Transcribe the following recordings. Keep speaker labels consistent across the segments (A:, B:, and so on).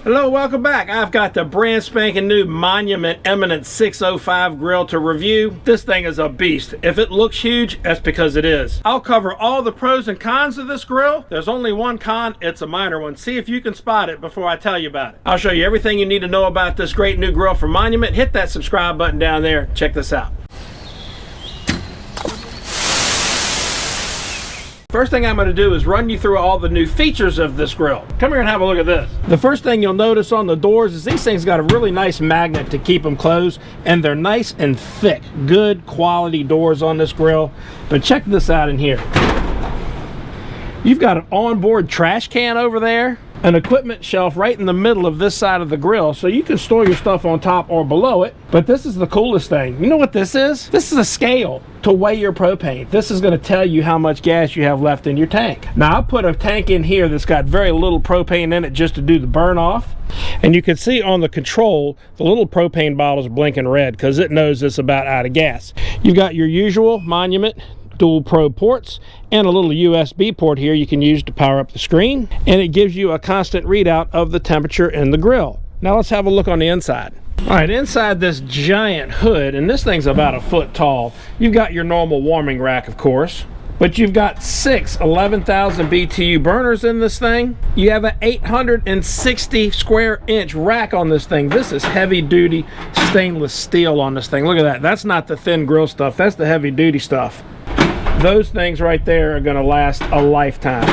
A: Hello, welcome back. I've got the brand spanking new Monument Eminence 605 grill to review. This thing is a beast. If it looks huge, that's because it is. I'll cover all the pros and cons of this grill. There's only one con, it's a minor one. See if you can spot it before I tell you about it. I'll show you everything you need to know about this great new grill from Monument. Hit that subscribe button down there. Check this out. First thing I'm going to do is run you through all the new features of this grill. Come here and have a look at this. The first thing you'll notice on the doors is these things got a really nice magnet to keep them closed, and they're nice and thick. Good quality doors on this grill. But check this out in here. You've got an onboard trash can over there, an equipment shelf right in the middle of this side of the grill, so you can store your stuff on top or below it. But this is the coolest thing. You know what this is? This is a scale to weigh your propane. This is going to tell you how much gas you have left in your tank. Now I put a tank in here that's got very little propane in it just to do the burn off. And you can see on the control, the little propane bottle is blinking red because it knows it's about out of gas. You've got your usual Monument dual probe ports and a little USB port here you can use to power up the screen, and it gives you a constant readout of the temperature in the grill. Now let's have a look on the inside. All right, inside this giant hood, and this thing's about a foot tall, you've got your normal warming rack, of course, but you've got 6 11,000 BTU burners in this thing. You have an 860 square inch rack on this thing. This is heavy duty stainless steel on this thing. Look at that. That's not the thin grill stuff, that's the heavy duty stuff. Those things right there are going to last a lifetime.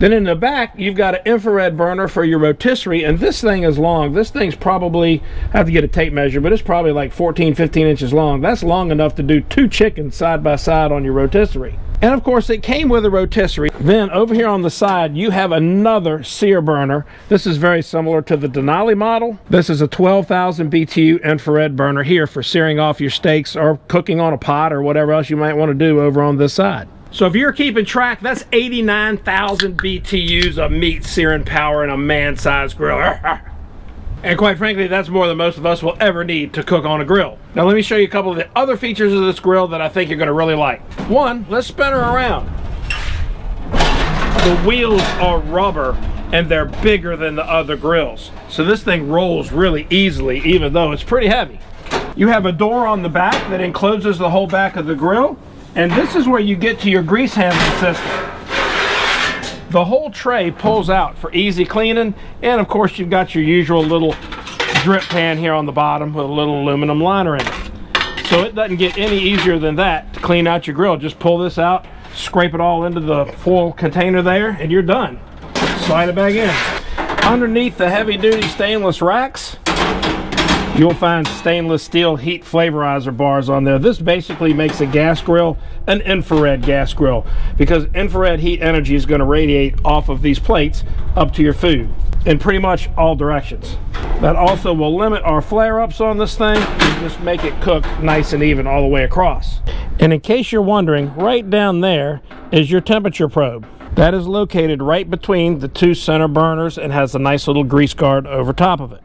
A: Then in the back, you've got an infrared burner for your rotisserie, and this thing is long. This thing's probably, I have to get a tape measure, but it's probably like 14-15 inches long. That's long enough to do 2 chickens side by side on your rotisserie. And of course, it came with a rotisserie. Then over here on the side, you have another sear burner. This is very similar to the Denali model. This is a 12,000 BTU infrared burner here for searing off your steaks or cooking on a pot or whatever else you might want to do over on this side. So if you're keeping track, that's 89,000 BTUs of meat searing power in a man-sized grill. And quite frankly, that's more than most of us will ever need to cook on a grill. Now let me show you a couple of the other features of this grill that I think you're going to really like. One, let's spin her around. The wheels are rubber and they're bigger than the other grills. So this thing rolls really easily, even though it's pretty heavy. You have a door on the back that encloses the whole back of the grill. And this is where you get to your grease handling system. The whole tray pulls out for easy cleaning, and of course you've got your usual little drip pan here on the bottom with a little aluminum liner in it. So it doesn't get any easier than that to clean out your grill. Just pull this out, scrape it all into the full container there, and you're done. Slide it back in. Underneath the heavy duty stainless racks, you'll find stainless steel heat flavorizer bars on there. This basically makes a gas grill an infrared gas grill because infrared heat energy is going to radiate off of these plates up to your food in pretty much all directions. That also will limit our flare-ups on this thing and just make it cook nice and even all the way across. And in case you're wondering, right down there is your temperature probe. That is located right between the 2 center burners and has a nice little grease guard over top of it.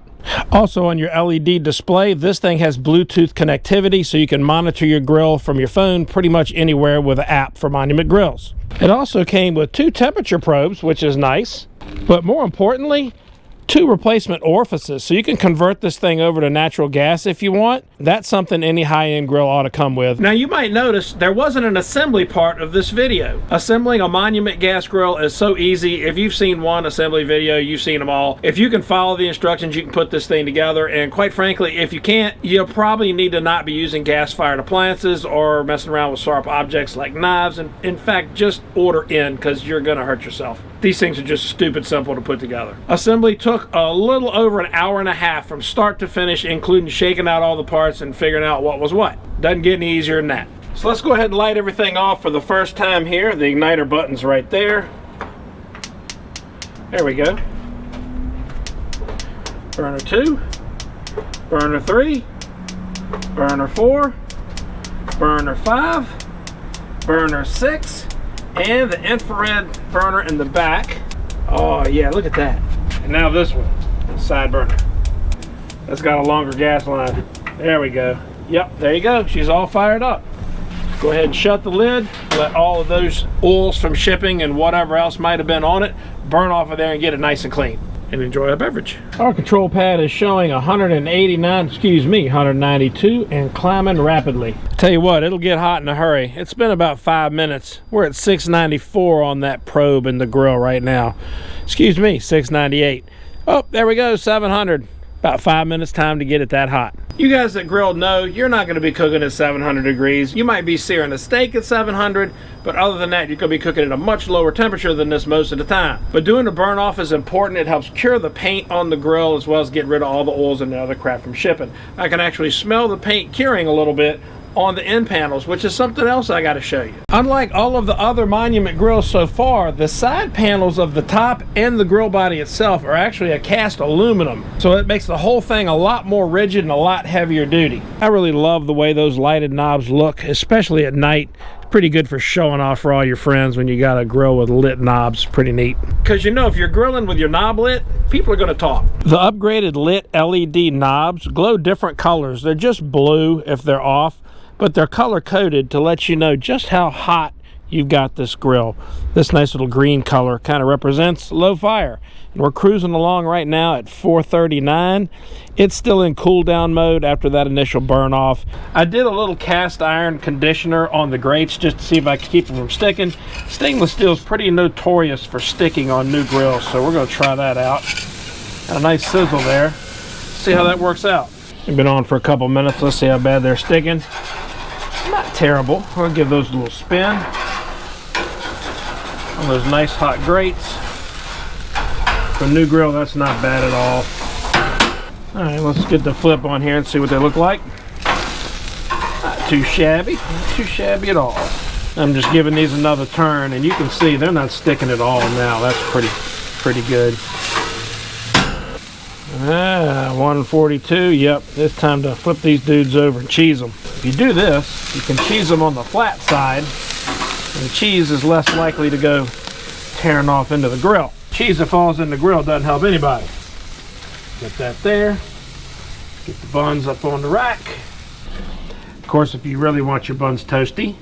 A: Also on your LED display, this thing has Bluetooth connectivity, so you can monitor your grill from your phone pretty much anywhere with an app for Monument grills. It also came with 2 temperature probes, which is nice, but more importantly, 2 replacement orifices, so you can convert this thing over to natural gas if you want. That's something any high-end grill ought to come with. Now you might notice there wasn't an assembly part of this video. Assembling a Monument gas grill is so easy. If you've seen one assembly video, you've seen them all. If you can follow the instructions, you can put this thing together, and quite frankly, if you can't, you'll probably need to not be using gas-fired appliances or messing around with sharp objects like knives, and in fact, just order in because you're gonna hurt yourself. These things are just stupid simple to put together. Assembly took a little over an hour and a half from start to finish, including shaking out all the parts and figuring out what was what. Doesn't get any easier than that. So let's go ahead and light everything off for the first time here. The igniter button's right there. There we go. Burner 2, burner 3, burner 4, burner 5, burner 6, and the infrared burner in the back. Oh yeah, look at that. And now this one, side burner. That's got a longer gas line. There we go. Yep, there you go. She's all fired up. Go ahead and shut the lid. Let all of those oils from shipping and whatever else might have been on it burn off of there and get it nice and clean. and enjoy a beverage. Our control pad is showing 192 and climbing rapidly. Tell you what, it'll get hot in a hurry. It's been about 5 minutes. We're at 694 on that probe in the grill right now. Excuse me, 698. Oh, there we go, 700. About 5 minutes time to get it that hot. You guys that grill know you're not going to be cooking at 700 degrees. You might be searing a steak at 700, but other than that, you're going to be cooking at a much lower temperature than this most of the time. But doing the burn off is important. It helps cure the paint on the grill as well as get rid of all the oils and the other crap from shipping. I can actually smell the paint curing a little bit on the end panels, which is something else I got to show you. Unlike all of the other Monument grills so far, the side panels of the top and the grill body itself are actually a cast aluminum, so it makes the whole thing a lot more rigid and a lot heavier duty. I really love the way those lighted knobs look, especially at night. Pretty good for showing off for all your friends when you got a grill with lit knobs. Pretty neat. Because you know, if you're grilling with your knob lit, people are going to talk. The upgraded lit LED knobs glow different colors. They're just blue if they're off, but they're color coded to let you know just how hot you've got this grill. This nice little green color kind of represents low fire. And we're cruising along right now at 439. It's still in cool down mode after that initial burn off. I did a little cast iron conditioner on the grates just to see if I could keep them from sticking. Stainless steel is pretty notorious for sticking on new grills, so we're going to try that out. Got a nice sizzle there. See how that works out. We've been on for a couple minutes. Let's see how bad they're sticking. Not terrible. I'll give those a little spin on those nice hot grates. For a new grill, that's not bad at all. All right, let's get the flip on here and see what they look like. Not too shabby, not too shabby at all. I'm just giving these another turn, and you can see they're not sticking at all now. That's pretty good. 142. Yep, it's time to flip these dudes over and cheese them. If you do this, you can cheese them on the flat side, and the cheese is less likely to go tearing off into the grill. Cheese that falls in the grill doesn't help anybody. Get that there. Get the buns up on the rack. Of course, if you really want your buns toasty,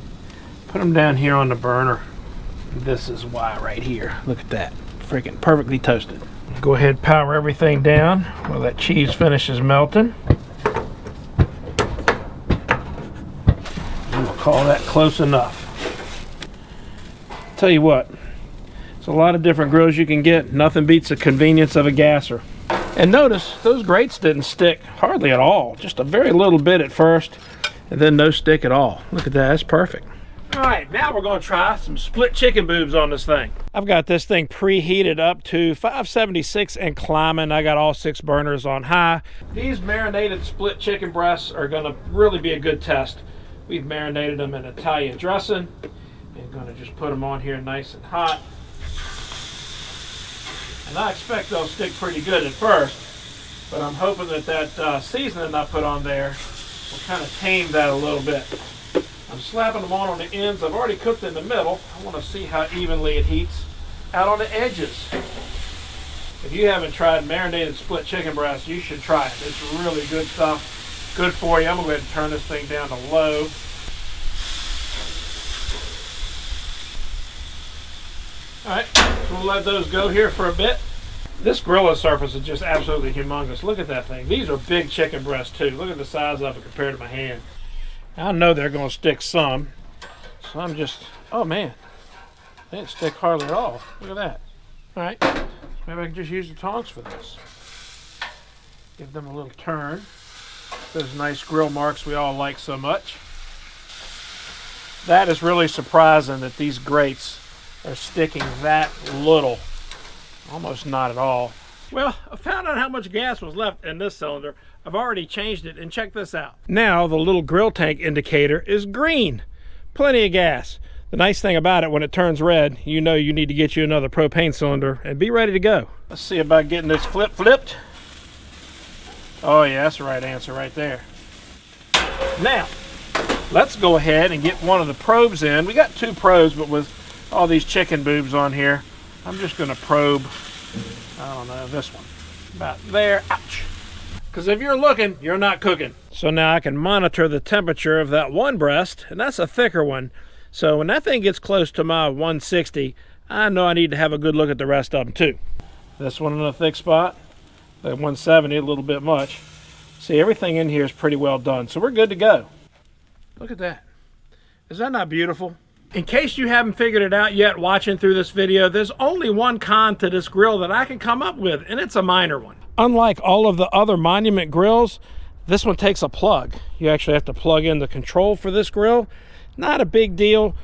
A: put them down here on the burner. This is why right here. Look at that. Freaking perfectly toasted. Go ahead and power everything down while that cheese finishes melting. And we'll call that close enough. Tell you what, there's a lot of different grills you can get. Nothing beats the convenience of a gasser. And notice those grates didn't stick hardly at all. Just a very little bit at first, and then no stick at all. Look at that, that's perfect. All right, now we're going to try some split chicken boobs on this thing. I've got this thing preheated up to 576 and climbing. I got all 6 burners on high. These marinated split chicken breasts are going to really be a good test. We've marinated them in Italian dressing. And going to just put them on here nice and hot. And I expect they'll stick pretty good at first, but I'm hoping that that seasoning I put on there will kind of tame that a little bit. I'm slapping them on the ends. I've already cooked in the middle. I want to see how evenly it heats out on the edges. If you haven't tried marinated split chicken breast, you should try it. It's really good stuff. Good for you. I'm going to go ahead and turn this thing down to low. Alright, so we'll let those go here for a bit. This grill surface is just absolutely humongous. Look at that thing. These are big chicken breasts too. Look at the size of it compared to my hand. I know they're going to stick some. So I'm just, oh man, they didn't stick hardly at all. Look at that. Alright, maybe I can just use the tongs for this. Give them a little turn. Those nice grill marks we all like so much. That is really surprising that these grates are sticking that little. Almost not at all. Well, I found out how much gas was left in this cylinder. I've already changed it, and check this out. Now the little grill tank indicator is green. Plenty of gas. The nice thing about it, when it turns red, you know you need to get you another propane cylinder and be ready to go. Let's see about getting this flipped. Oh yeah, that's the right answer right there. Now, let's go ahead and get one of the probes in. We got 2 probes, but with all these chicken boobs on here, I'm just going to probe, I don't know, this one. About there. Ouch. Because if you're looking, you're not cooking. So now I can monitor the temperature of that one breast, and that's a thicker one. So when that thing gets close to my 160, I know I need to have a good look at the rest of them too. This one in a thick spot. That 170, a little bit much. See, everything in here is pretty well done, so we're good to go. Look at that. Is that not beautiful? In case you haven't figured it out yet watching through this video, there's only one con to this grill that I can come up with, and it's a minor one. Unlike all of the other Monument grills, this one takes a plug. You actually have to plug in the control for this grill. Not a big deal.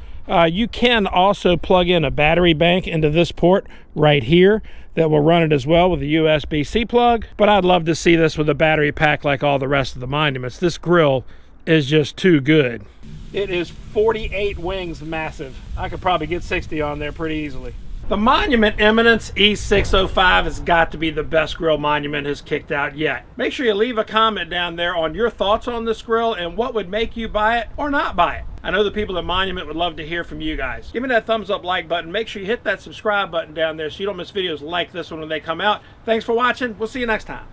A: You can also plug in a battery bank into this port right here that will run it as well with a USB-C plug, but I'd love to see this with a battery pack like all the rest of the Monuments. This grill is just too good. It is 48 wings massive. I could probably get 60 on there pretty easily. The Monument Eminence E605 has got to be the best grill Monument has kicked out yet. Make sure you leave a comment down there on your thoughts on this grill and what would make you buy it or not buy it. I know the people at Monument would love to hear from you guys. Give me that thumbs up like button. Make sure you hit that subscribe button down there so you don't miss videos like this one when they come out. Thanks for watching. We'll see you next time.